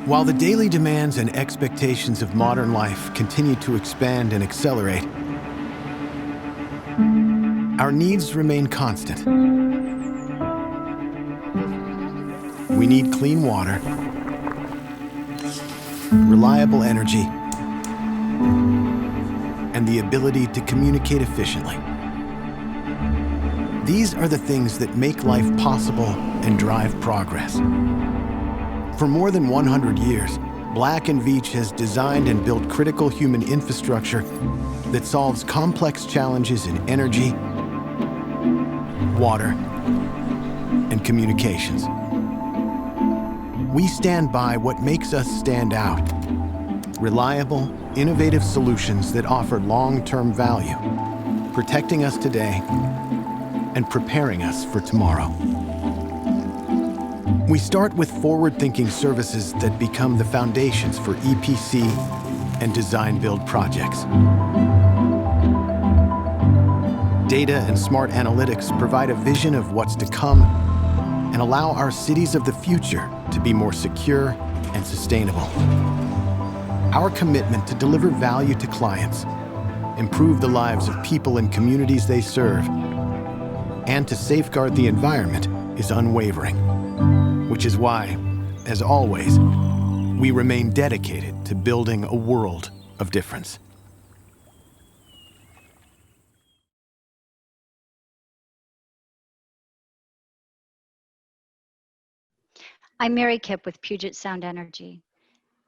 While the daily demands and expectations of modern life continue to expand and accelerate, our needs remain constant. We need clean water, reliable energy, and the ability to communicate efficiently. These are the things that make life possible and drive progress. For more than 100 years, Black & Veatch has designed and built critical human infrastructure that solves complex challenges in energy, water, and communications. We stand by what makes us stand out: reliable, innovative solutions that offer long-term value, protecting us today and preparing us for tomorrow. We start with forward-thinking services that become the foundations for EPC and design-build projects. Data and smart analytics provide a vision of what's to come and allow our cities of the future to be more secure and sustainable. Our commitment to deliver value to clients, improve the lives of people and communities they serve, and to safeguard the environment is unwavering. Which is why, as always, we remain dedicated to building a world of difference. I'm Mary Kipp with Puget Sound Energy,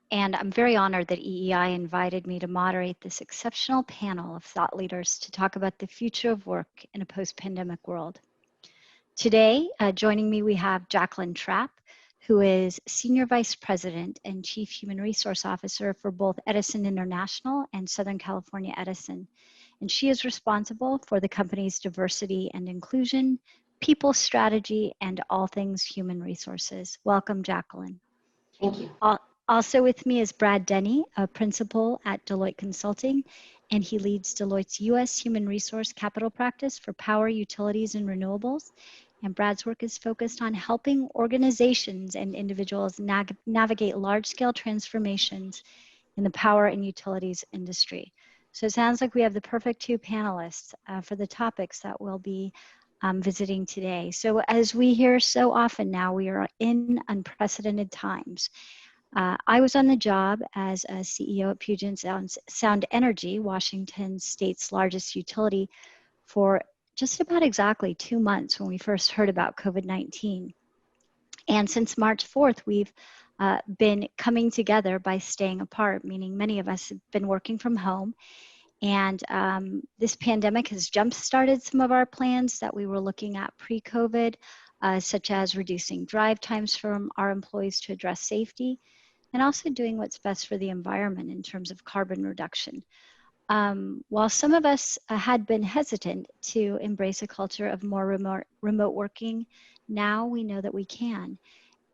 and I'm very honored that EEI invited me to moderate this exceptional panel of thought leaders to talk about the future of work in a post-pandemic world. Today, joining me, we have Jacqueline Trapp, who is Senior Vice President and Chief Human Resource Officer for both Edison International and Southern California Edison. And she is responsible for the company's diversity and inclusion, people strategy, and all things human resources. Welcome, Jacqueline. Thank you. Also with me is Brad Denny, a principal at Deloitte Consulting, and he leads Deloitte's U.S. Human Resource Capital Practice for power, utilities, and renewables. And Brad's work is focused on helping organizations and individuals navigate large-scale transformations in the power and utilities industry. So it sounds like we have the perfect two panelists for the topics that we'll be visiting today. So as we hear so often now, we are in unprecedented times. I was on the job as a CEO at Puget Sound Energy, Washington State's largest utility, for just about exactly 2 months when we first heard about COVID-19. And since March 4th, we've been coming together by staying apart, meaning many of us have been working from home. And this pandemic has jump-started some of our plans that we were looking at pre-COVID, such as reducing drive times from our employees to address safety, and also doing what's best for the environment in terms of carbon reduction. While some of us had been hesitant to embrace a culture of more remote working, now we know that we can.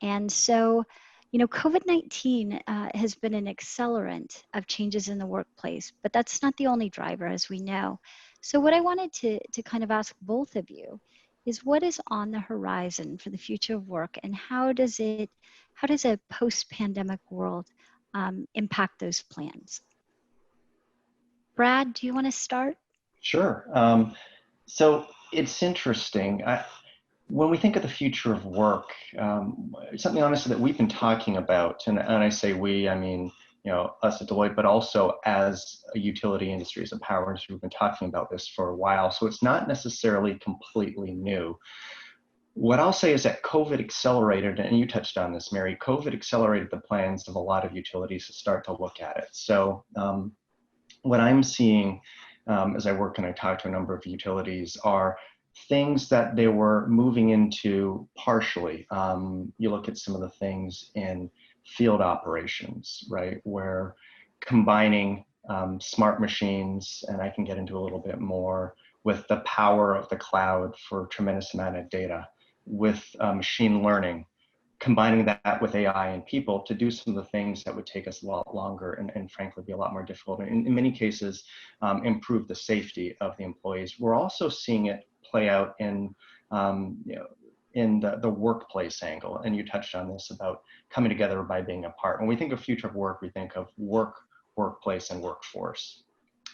And so, COVID-19 has been an accelerant of changes in the workplace, but that's not the only driver, as we know. So what I wanted to kind of ask both of you is, what is on the horizon for the future of work, and how does a post-pandemic world impact those plans? Brad, do you want to start? Sure. So it's interesting. When we think of the future of work, something honestly that we've been talking about, and I say we, I mean, us at Deloitte, but also as a utility industry, as a power industry, we've been talking about this for a while. So it's not necessarily completely new. What I'll say is that COVID accelerated, and you touched on this, Mary, COVID accelerated the plans of a lot of utilities to start to look at it. So what I'm seeing as I work and I talk to a number of utilities are things that they were moving into partially. You look at some of the things in field operations, right, where combining smart machines, and I can get into a little bit more, with the power of the cloud for a tremendous amount of data, with machine learning, combining that with AI and people to do some of the things that would take us a lot longer and frankly be a lot more difficult, and in many cases improve the safety of the employees. We're also seeing it play out in in the workplace angle, and you touched on this about coming together by being apart. When we think of future of work, we think of work, workplace, and workforce.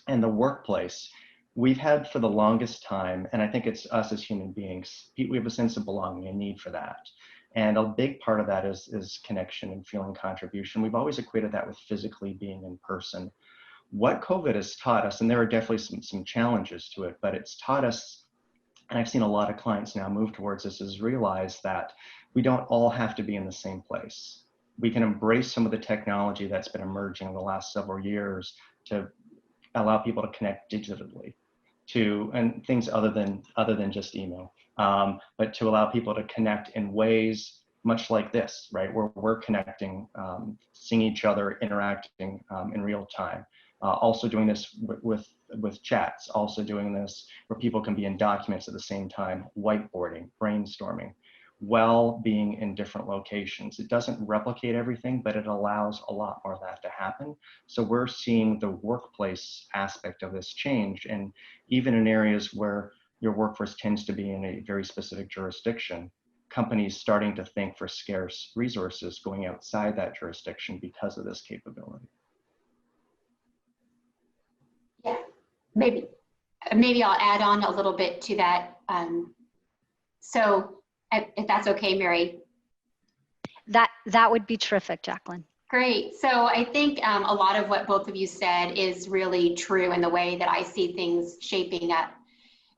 And the workplace, we've had for the longest time, and I think it's us as human beings, we have a sense of belonging and need for that. And a big part of that is connection and feeling contribution. We've always equated that with physically being in person. What COVID has taught us, and there are definitely some challenges to it, but it's taught us, and I've seen a lot of clients now move towards this, is realize that we don't all have to be in the same place. We can embrace some of the technology that's been emerging in the last several years to allow people to connect digitally to, and things other than just email. But to allow people to connect in ways much like this, right, where we're connecting, seeing each other, interacting in real time. Also doing this with chats, also doing this where people can be in documents at the same time, whiteboarding, brainstorming, while being in different locations. It doesn't replicate everything, but it allows a lot more of that to happen. So we're seeing the workplace aspect of this change, and even in areas where your workforce tends to be in a very specific jurisdiction, companies starting to think for scarce resources going outside that jurisdiction because of this capability. Yeah, maybe I'll add on a little bit to that. So if that's okay, Mary. That would be terrific, Jacqueline. Great. So I think a lot of what both of you said is really true in the way that I see things shaping up.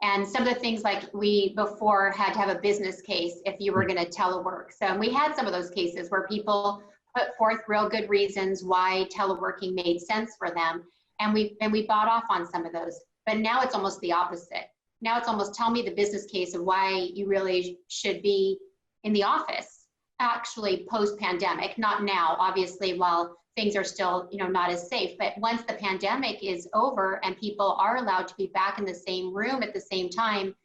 And some of the things, like we before had to have a business case if you were going to telework. So we had some of those cases where people put forth real good reasons why teleworking made sense for them. And we bought off on some of those. But now it's almost the opposite. Now it's almost, tell me the business case of why you really should be in the office, actually post-pandemic, not now, obviously, while things are still, not as safe. But once the pandemic is over and people are allowed to be back in the same room at the same time,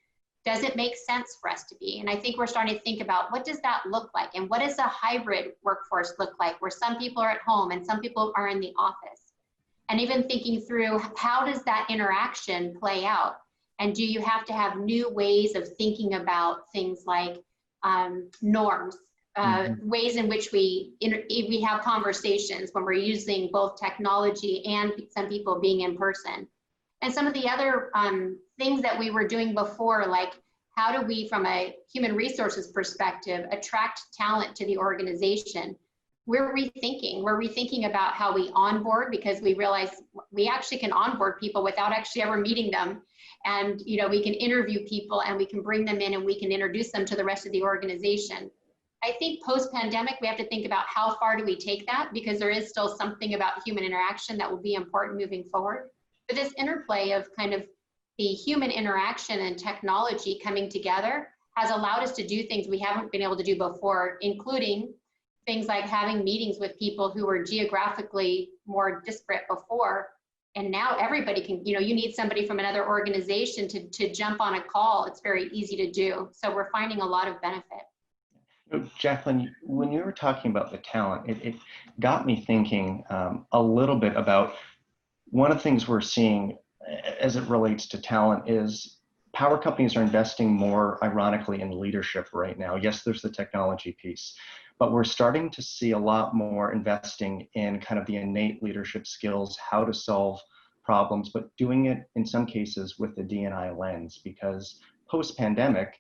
does it make sense for us to be? And I think we're starting to think about, what does that look like? And what does a hybrid workforce look like, where some people are at home and some people are in the office? And even thinking through, how does that interaction play out? And do you have to have new ways of thinking about things like norms, ways in which we have conversations when we're using both technology and some people being in person? And some of the other things that we were doing before, like how do we, from a human resources perspective, attract talent to the organization? We're rethinking about how we onboard, because we realize we actually can onboard people without actually ever meeting them. And, you know, we can interview people and we can bring them in and we can introduce them to the rest of the organization. I think post-pandemic, we have to think about how far do we take that, because there is still something about human interaction that will be important moving forward. But this interplay of kind of the human interaction and technology coming together has allowed us to do things we haven't been able to do before, including things like having meetings with people who were geographically more disparate before. And now everybody can, you know, you need somebody from another organization to jump on a call. It's very easy to do. So we're finding a lot of benefit. Jacqueline, when you were talking about the talent, it got me thinking a little bit about one of the things we're seeing as it relates to talent is power companies are investing more, ironically, in leadership right now. Yes, there's the technology piece, but we're starting to see a lot more investing in kind of the innate leadership skills, how to solve problems, but doing it in some cases with the D&I lens, because post-pandemic,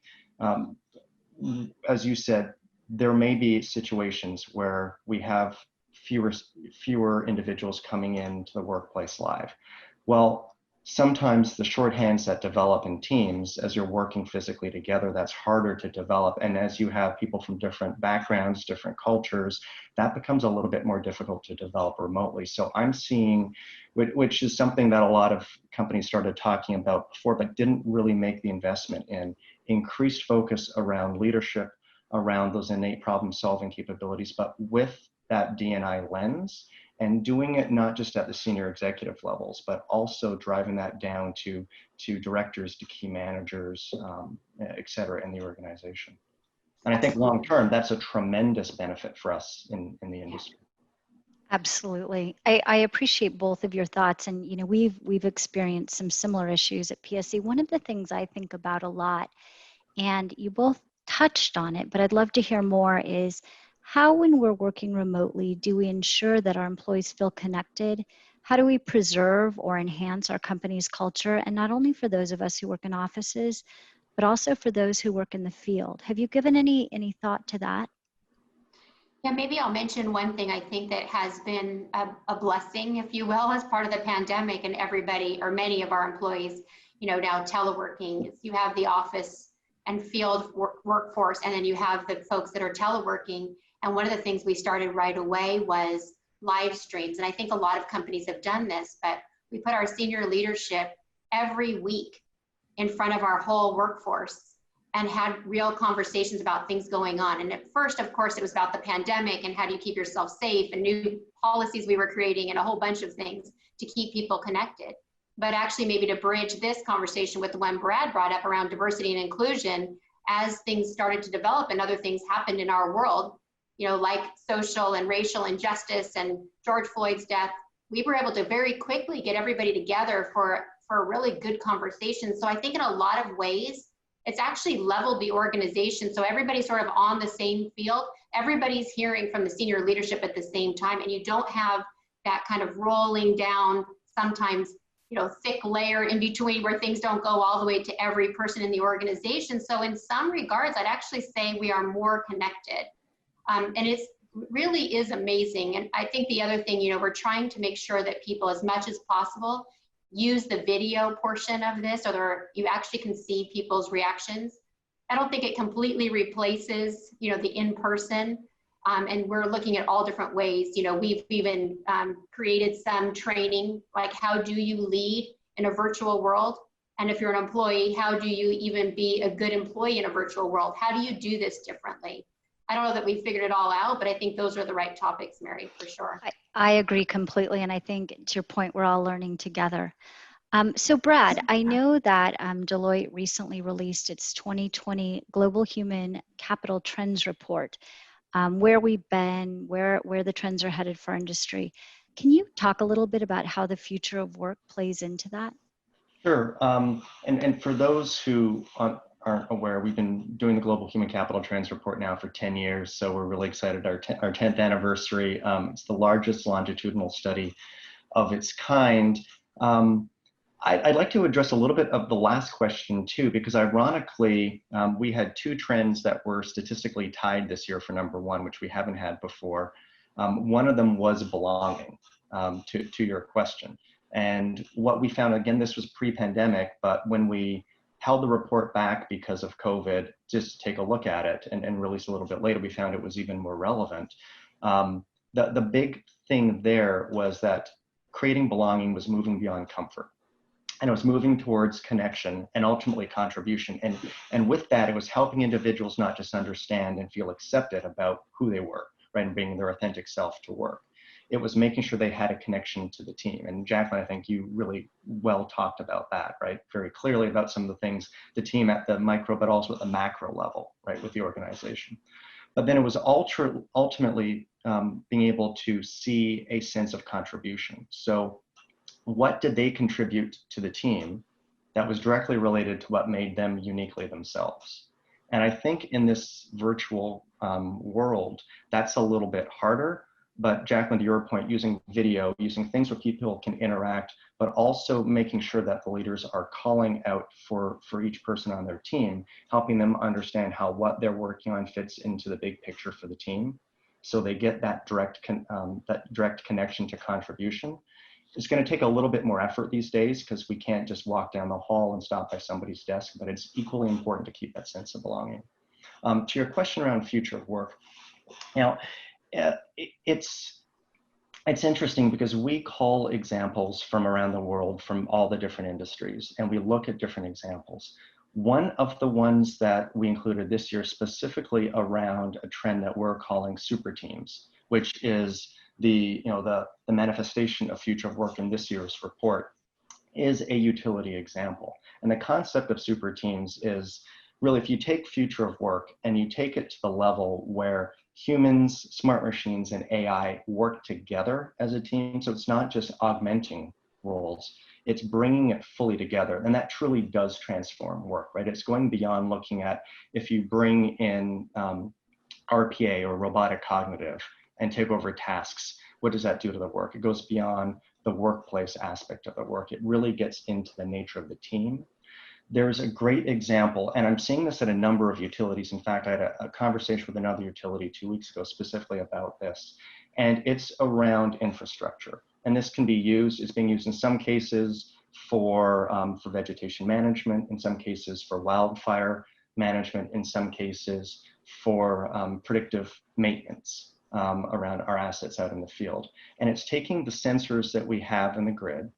as you said, there may be situations where we have fewer individuals coming into the workplace live. Well, sometimes the shorthands that develop in teams, as you're working physically together, that's harder to develop. And as you have people from different backgrounds, different cultures, that becomes a little bit more difficult to develop remotely. So I'm seeing, which is something that a lot of companies started talking about before, but didn't really make the investment in, increased focus around leadership, around those innate problem-solving capabilities, but with that D&I lens, and doing it not just at the senior executive levels, but also driving that down to directors, to key managers, et cetera, in the organization. And I think long-term, that's a tremendous benefit for us in the industry. Absolutely. I appreciate both of your thoughts. And, you know, we've experienced some similar issues at PSC. One of the things I think about a lot, and you both touched on it, but I'd love to hear more, is how, when we're working remotely, do we ensure that our employees feel connected? How do we preserve or enhance our company's culture? And not only for those of us who work in offices, but also for those who work in the field. Have you given any thought to that? Yeah, maybe I'll mention one thing I think that has been a blessing, if you will, as part of the pandemic, and everybody, or many of our employees, you know, now teleworking. You have the office and field workforce, and then you have the folks that are teleworking. And one of the things we started right away was live streams. And I think a lot of companies have done this, but we put our senior leadership every week in front of our whole workforce and had real conversations about things going on. And at first, of course, it was about the pandemic and how do you keep yourself safe, and new policies we were creating and a whole bunch of things to keep people connected. But actually maybe to bridge this conversation with the one Brad brought up around diversity and inclusion, as things started to develop and other things happened in our world, you know, like social and racial injustice and George Floyd's death, we were able to very quickly get everybody together for a really good conversation. So I think in a lot of ways, it's actually leveled the organization. So everybody's sort of on the same field. Everybody's hearing from the senior leadership at the same time, and you don't have that kind of rolling down, sometimes, you know, thick layer in between where things don't go all the way to every person in the organization. So in some regards, I'd actually say we are more connected. And it's really is amazing. And I think the other thing, you know, we're trying to make sure that people, as much as possible, use the video portion of this, or you actually can see people's reactions. I don't think it completely replaces, you know, the in-person. And we're looking at all different ways. You know, we've even created some training, like how do you lead in a virtual world? And if you're an employee, how do you even be a good employee in a virtual world? How do you do this differently? I don't know that we figured it all out, but I think those are the right topics, Mary, for sure. I agree completely. And I think, to your point, we're all learning together. So Brad, I know that Deloitte recently released its 2020 Global Human Capital Trends Report, where we've been, where the trends are headed for our industry. Can you talk a little bit about how the future of work plays into that? Sure. And for those who aren't aware, we've been doing the Global Human Capital Trends Report now for 10 years. So we're really excited, our 10th anniversary. It's the largest longitudinal study of its kind. I'd like to address a little bit of the last question too, because ironically, we had two trends that were statistically tied this year for number one, which we haven't had before. One of them was belonging, to your question. And what we found, again, this was pre-pandemic, but when we held the report back because of COVID, just to take a look at it and release a little bit later, we found it was even more relevant. The big thing there was that creating belonging was moving beyond comfort. And it was moving towards connection and ultimately contribution. And with that, it was helping individuals not just understand and feel accepted about who they were, right, and bringing their authentic self to work. It was making sure they had a connection to the team. And Jacqueline, I think you really well talked about that, right, very clearly about some of the things, the team at the micro, but also at the macro level, right, with the organization. But then it was ultimately being able to see a sense of contribution. So what did they contribute to the team that was directly related to what made them uniquely themselves? And I think in this virtual world, that's a little bit harder. But Jacqueline, to your point, using video, using things where people can interact, but also making sure that the leaders are calling out for each person on their team, helping them understand how what they're working on fits into the big picture for the team. So they get that direct connection to contribution. It's going to take a little bit more effort these days because we can't just walk down the hall and stop by somebody's desk, but it's equally important to keep that sense of belonging. To your question around future of work, now, it's interesting because we call examples from around the world from all the different industries, and we look at different examples. One of the ones that we included this year specifically around a trend that we're calling super teams, which is the manifestation of future of work in this year's report, is a utility example. And the concept of super teams is really, if you take future of work and you take it to the level where humans, smart machines, and AI work together as a team, so it's not just augmenting roles, it's bringing it fully together, and that truly does transform work, right? It's going beyond looking at, if you bring in RPA or robotic cognitive and take over tasks, what does that do to the work? It goes beyond the workplace aspect of the work. It really gets into the nature of the team. There's a great example, and I'm seeing this at a number of utilities. In fact, I had a conversation with another utility 2 weeks ago specifically about this, and it's around infrastructure. And this can be used, it's being used in some cases for vegetation management, in some cases for wildfire management, in some cases for predictive maintenance around our assets out in the field. And it's taking the sensors that we have in the grid,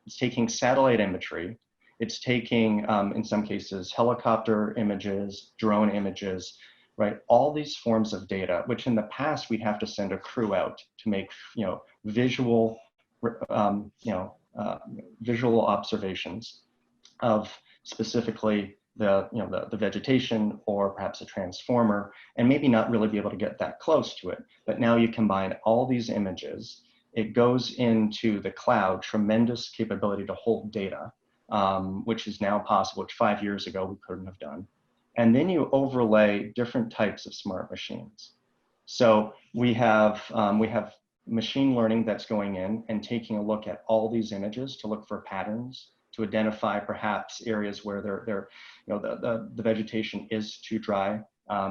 it's taking satellite imagery, it's taking, in some cases, helicopter images, drone images, right? All these forms of data, which in the past we'd have to send a crew out to make, visual, visual observations of specifically the vegetation or perhaps a transformer, and maybe not really be able to get that close to it. But now you combine all these images, it goes into the cloud, tremendous capability to hold data. Which is now possible, which 5 years ago we couldn't have done. And then you overlay different types of smart machines. So we have machine learning that's going in and taking a look at all these images to look for patterns, to identify perhaps areas where the vegetation is too dry.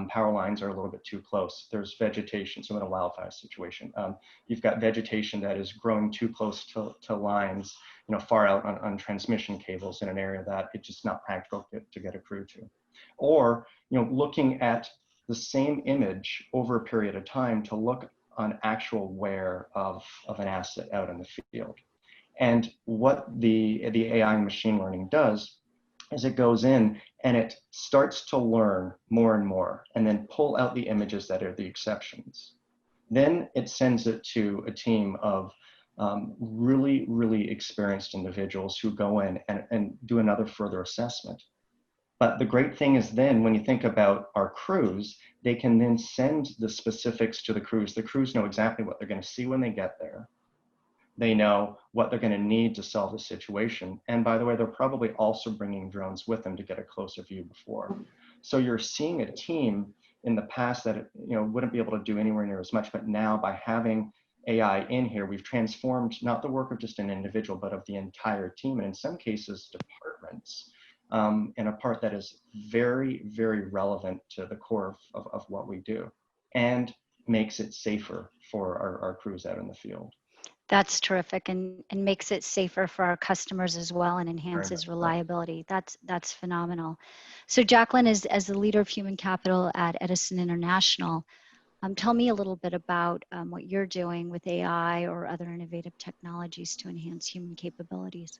Power lines are a little bit too close. There's vegetation, so in a wildfire situation, you've got vegetation that is growing too close to lines, far out on transmission cables in an area that it's just not practical to get a crew to. Or, looking at the same image over a period of time to look on actual wear of an asset out in the field. And what the AI and machine learning does is it goes in and it starts to learn more and more, and then pull out the images that are the exceptions. Then it sends it to a team of really, really experienced individuals who go in and do another further assessment. But the great thing is then when you think about our crews, they can then send the specifics to the crews. The crews know exactly what they're going to see when they get there. They know what they're going to need to solve the situation. And by the way, they're probably also bringing drones with them to get a closer view before. So you're seeing a team in the past that wouldn't be able to do anywhere near as much, but now by having AI in here, we've transformed not the work of just an individual, but of the entire team, and in some cases, departments, in a part that is very, very relevant to the core of what we do, and makes it safer for our crews out in the field. That's terrific, and makes it safer for our customers as well, and enhances reliability. That's phenomenal. So Jacqueline, as the leader of human capital at Edison International, tell me a little bit about what you're doing with AI or other innovative technologies to enhance human capabilities.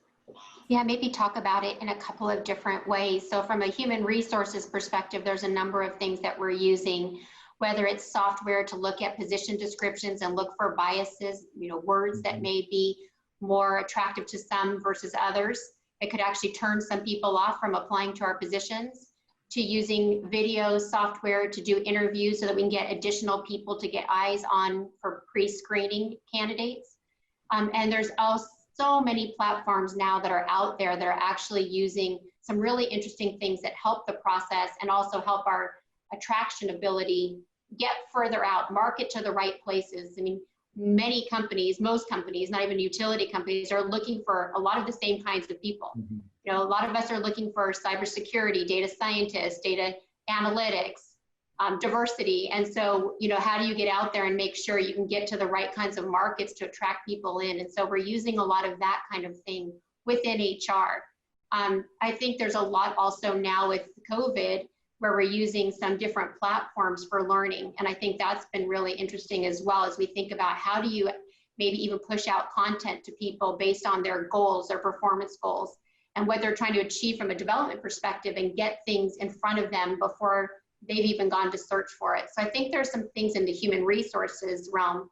Yeah, maybe talk about it in a couple of different ways. So from a human resources perspective, there's a number of things that we're using, whether it's software to look at position descriptions and look for biases, words that may be more attractive to some versus others. It could actually turn some people off from applying to our positions, to using video software to do interviews so that we can get additional people to get eyes on for pre-screening candidates. And there's also so many platforms now that are out there that are actually using some really interesting things that help the process and also help our attraction ability get further out, market to the right places. I mean, many companies, most companies, not even utility companies, are looking for a lot of the same kinds of people. A lot of us are looking for cybersecurity, data scientists, data analytics, diversity. And so, how do you get out there and make sure you can get to the right kinds of markets to attract people in? And so we're using a lot of that kind of thing within HR. I think there's a lot also now with COVID where we're using some different platforms for learning. And I think that's been really interesting as well, as we think about how do you maybe even push out content to people based on their goals, their performance goals, and what they're trying to achieve from a development perspective, and get things in front of them before they've even gone to search for it. So I think there's some things in the human resources realm.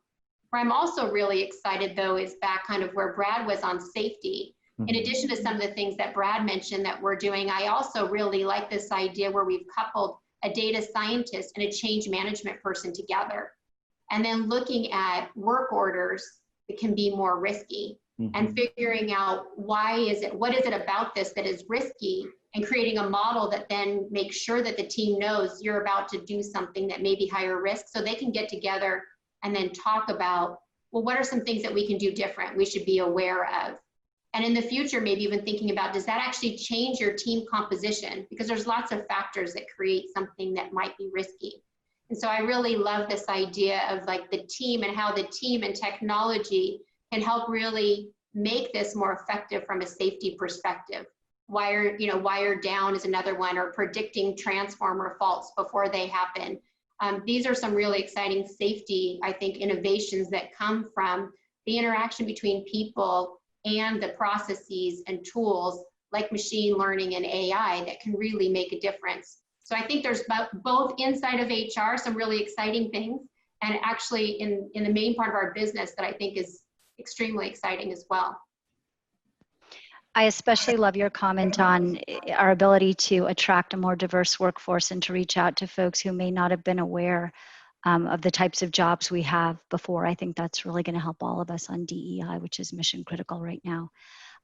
Where I'm also really excited though is back kind of where Brad was on safety. In addition to some of the things that Brad mentioned that we're doing, I also really like this idea where we've coupled a data scientist and a change management person together. And then looking at work orders that can be more risky, and figuring out what is it about this that is risky, and creating a model that then makes sure that the team knows you're about to do something that may be higher risk, so they can get together and then talk about, well, what are some things that we can do different, we should be aware of. And in the future, maybe even thinking about, does that actually change your team composition? Because there's lots of factors that create something that might be risky. And so I really love this idea of like the team, and how the team and technology can help really make this more effective from a safety perspective. Wire down is another one, or predicting transformer faults before they happen. These are some really exciting safety, I think, innovations that come from the interaction between people and the processes and tools like machine learning and AI that can really make a difference. So I think there's both inside of HR, some really exciting things, and actually in the main part of our business that I think is extremely exciting as well. I especially love your comment on our ability to attract a more diverse workforce and to reach out to folks who may not have been aware of the types of jobs we have before. I think that's really going to help all of us on DEI, which is mission critical right now.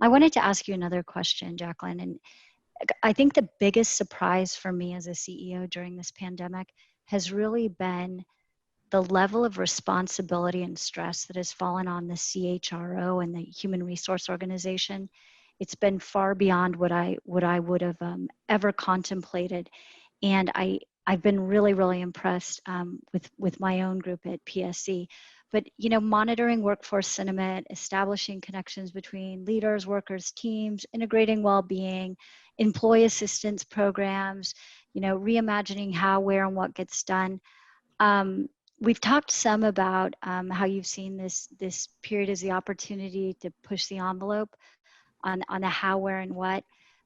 I wanted to ask you another question, Jacqueline, and I think the biggest surprise for me as a CEO during this pandemic has really been the level of responsibility and stress that has fallen on the CHRO and the human resource organization. It's been far beyond what I would have ever contemplated. And I've been really, really impressed with my own group at PSC. But, monitoring workforce sentiment, establishing connections between leaders, workers, teams, integrating well-being, employee assistance programs, reimagining how, where, and what gets done. We've talked some about how you've seen this period as the opportunity to push the envelope on the how, where, and what.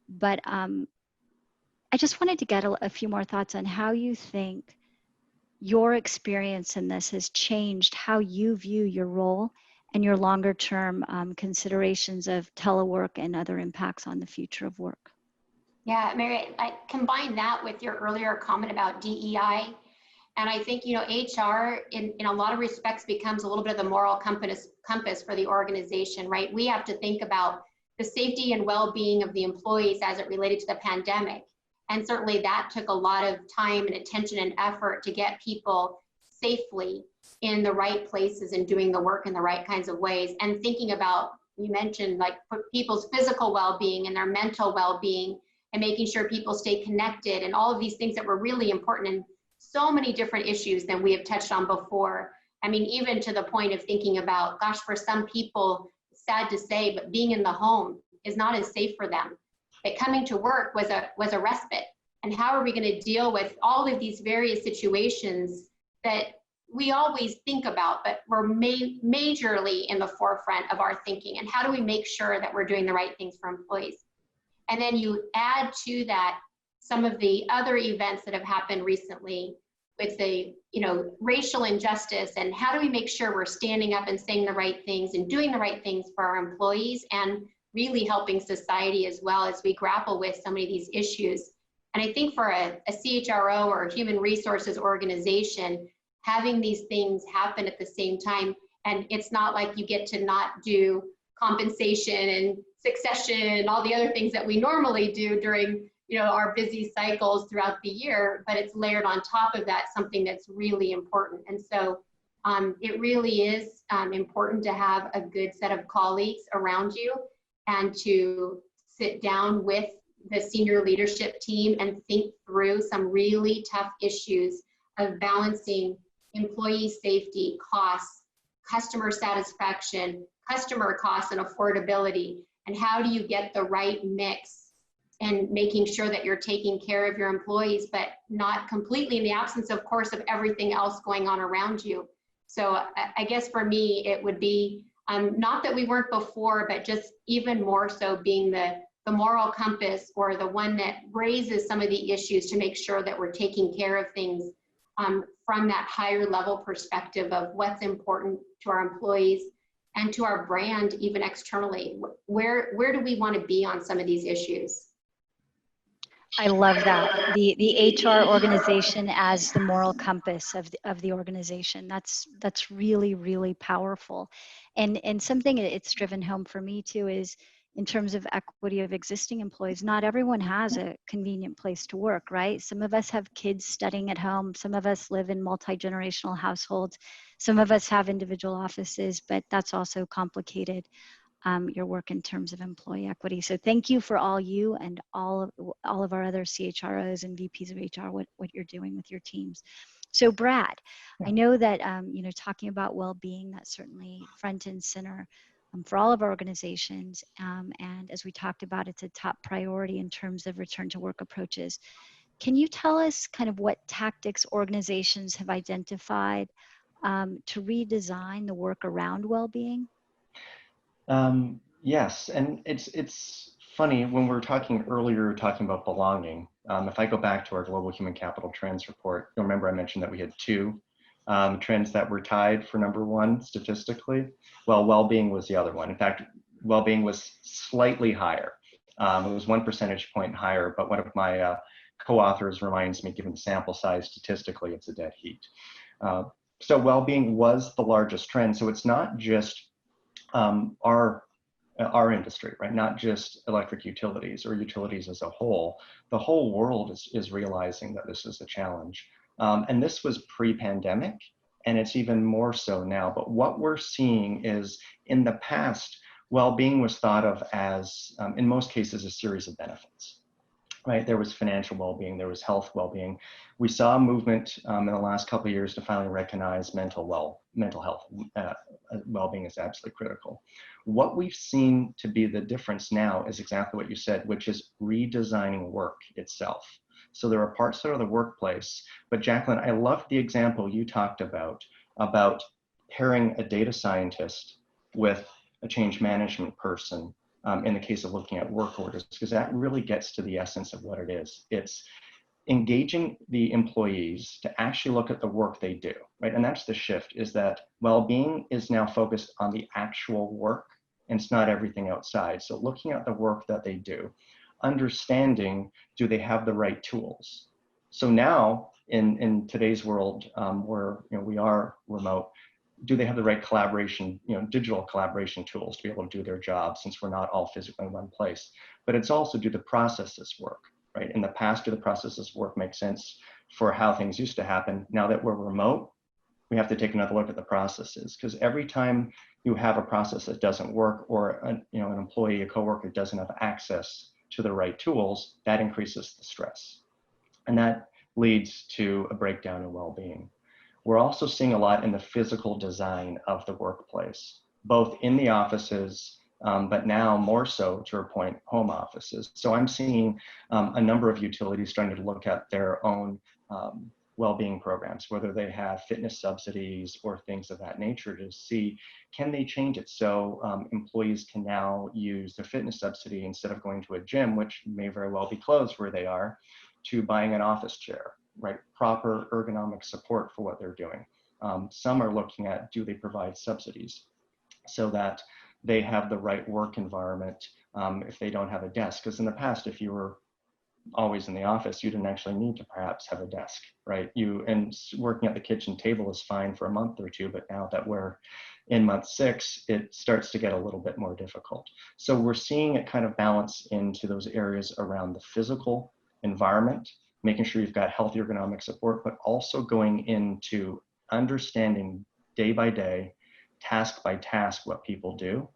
But I just wanted to get a few more thoughts on how you think your experience in this has changed how you view your role and your longer term considerations of telework and other impacts on the future of work. Yeah, Mary, I combine that with your earlier comment about DEI. And I think, HR in a lot of respects becomes a little bit of the moral compass for the organization, right? We have to think about the safety and well-being of the employees as it related to the pandemic. And certainly that took a lot of time and attention and effort to get people safely in the right places and doing the work in the right kinds of ways, and thinking about, you mentioned like people's physical well-being and their mental well-being, and making sure people stay connected, and all of these things that were really important in so many different issues than we have touched on before. I mean, even to the point of thinking about, gosh, for some people, sad to say, but being in the home is not as safe for them. That coming to work was a respite. And how are we going to deal with all of these various situations that we always think about, but we're majorly in the forefront of our thinking? And how do we make sure that we're doing the right things for employees? And then you add to that some of the other events that have happened recently with the, racial injustice, and how do we make sure we're standing up and saying the right things and doing the right things for our employees, and really helping society as well as we grapple with so many of these issues. And I think for a CHRO or a human resources organization, having these things happen at the same time, and it's not like you get to not do compensation and succession and all the other things that we normally do during our busy cycles throughout the year, but it's layered on top of that, something that's really important. And so it really is important to have a good set of colleagues around you, and to sit down with the senior leadership team and think through some really tough issues of balancing employee safety, costs, customer satisfaction, customer costs, and affordability. And how do you get the right mix, and making sure that you're taking care of your employees, but not completely in the absence, of course, of everything else going on around you. So I guess for me, it would be not that we weren't before, but just even more so being the moral compass, or the one that raises some of the issues to make sure that we're taking care of things from that higher level perspective of what's important to our employees and to our brand, even externally. Where do we want to be on some of these issues? I love that. The HR organization as the moral compass of the organization. That's really, really powerful. And something it's driven home for me too is, in terms of equity of existing employees, not everyone has a convenient place to work, right? Some of us have kids studying at home. Some of us live in multi-generational households. Some of us have individual offices, but that's also complicated your work in terms of employee equity. So thank you for all you and all of our other CHROs and VPs of HR, what you're doing with your teams. So Brad, I know that, talking about well-being, that's certainly front and center for all of our organizations. And as we talked about, it's a top priority in terms of return to work approaches. Can you tell us kind of what tactics organizations have identified to redesign the work around well-being? Yes, and it's funny, when we were talking earlier, talking about belonging. If I go back to our Global Human Capital Trends report, you'll remember I mentioned that we had two trends that were tied for number one statistically. Well, well-being was the other one. In fact, well-being was slightly higher. It was 1 percentage point higher, but one of my co-authors reminds me, given the sample size, statistically, it's a dead heat. So well-being was the largest trend. So it's not just our industry, right? Not just electric utilities or utilities as a whole. The whole world is realizing that this is a challenge. And this was pre-pandemic, and it's even more so now. But what we're seeing is, in the past, well-being was thought of as, in most cases, a series of benefits, right? There was financial well-being, there was health well-being. We saw a movement in the last couple of years to finally recognize mental health well-being is absolutely critical. What we've seen to be the difference now is exactly what you said, which is redesigning work itself. So there are parts that are the workplace, but Jacqueline, I love the example you talked about pairing a data scientist with a change management person in the case of looking at work orders, because that really gets to the essence of what it is. It's engaging the employees to actually look at the work they do, right? And that's the shift, is that well-being is now focused on the actual work, and it's not everything outside. So looking at the work that they do, understanding, do they have the right tools? So now in today's world where we are remote, do they have the right collaboration, digital collaboration tools to be able to do their job, since we're not all physically in one place? But it's also, do the processes work, right? In the past, do the processes work make sense for how things used to happen? Now that we're remote, we have to take another look at the processes, because every time you have a process that doesn't work, or an employee, a coworker doesn't have access to the right tools, that increases the stress. And that leads to a breakdown in well-being. We're also seeing a lot in the physical design of the workplace, both in the offices, but now more so, to your point, home offices. So I'm seeing a number of utilities starting to look at their own well-being programs, whether they have fitness subsidies or things of that nature, to see, can they change it so employees can now use their fitness subsidy, instead of going to a gym, which may very well be closed where they are, to buying an office chair, right? Proper ergonomic support for what they're doing. Some are looking at, do they provide subsidies so that they have the right work environment if they don't have a desk? Because in the past, if you were always in the office, you didn't actually need to perhaps have a desk, right? And working at the kitchen table is fine for a month or two, but now that we're in month 6, it starts to get a little bit more difficult. So we're seeing it kind of balance into those areas around the physical environment, making sure you've got healthy ergonomic support, but also going into understanding day by day, task by task, what people do,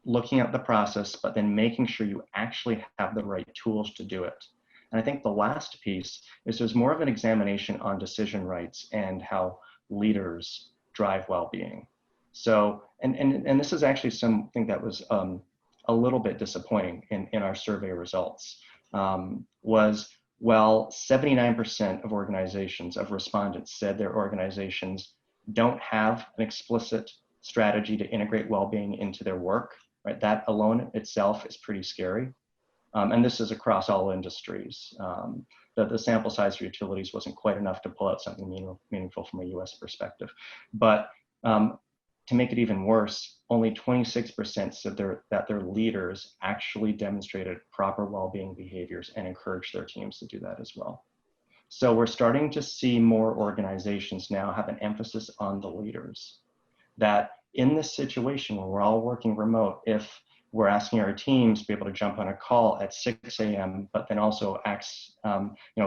looking at the process, but then making sure you actually have the right tools to do it. And I think the last piece is there's more of an examination on decision rights and how leaders drive well-being. So, and this is actually something that was a little bit disappointing in our survey results, was, well, 79% of organizations, of respondents, said their organizations don't have an explicit strategy to integrate well-being into their work. Right, that alone itself is pretty scary. And this is across all industries. The sample size for utilities wasn't quite enough to pull out something meaningful from a US perspective. But to make it even worse, only 26% said that their leaders actually demonstrated proper well-being behaviors and encouraged their teams to do that as well. So we're starting to see more organizations now have an emphasis on the leaders, that in this situation where we're all working remote, if we're asking our teams to be able to jump on a call at 6 a.m., but then also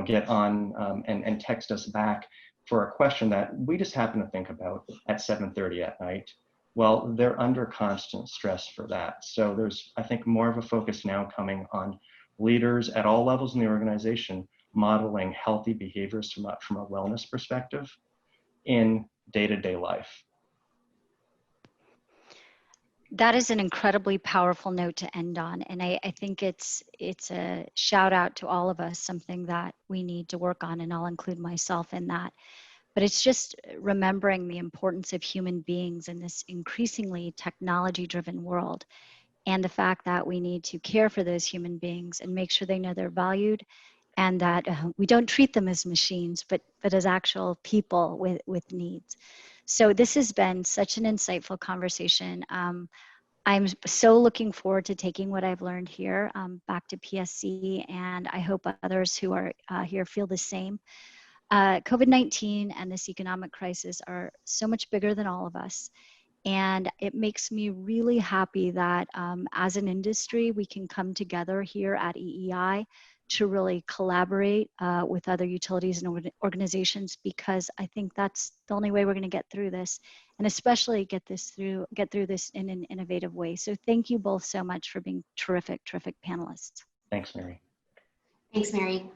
get on and text us back for a question that we just happen to think about at 7:30 at night, well, they're under constant stress for that. So there's, I think, more of a focus now coming on leaders at all levels in the organization modeling healthy behaviors from a wellness perspective in day-to-day life. That is an incredibly powerful note to end on. And I think it's a shout out to all of us, something that we need to work on, and I'll include myself in that. But it's just remembering the importance of human beings in this increasingly technology-driven world, and the fact that we need to care for those human beings and make sure they know they're valued, and that we don't treat them as machines, but as actual people with needs. So this has been such an insightful conversation. I'm so looking forward to taking what I've learned here back to PSC, and I hope others who are here feel the same. COVID-19 and this economic crisis are so much bigger than all of us. And it makes me really happy that as an industry, we can come together here at EEI to really collaborate with other utilities and organizations, because I think that's the only way we're going to get through this, and especially get through this in an innovative way. So thank you both so much for being terrific panelists. Thanks, Mary. Thanks, Mary.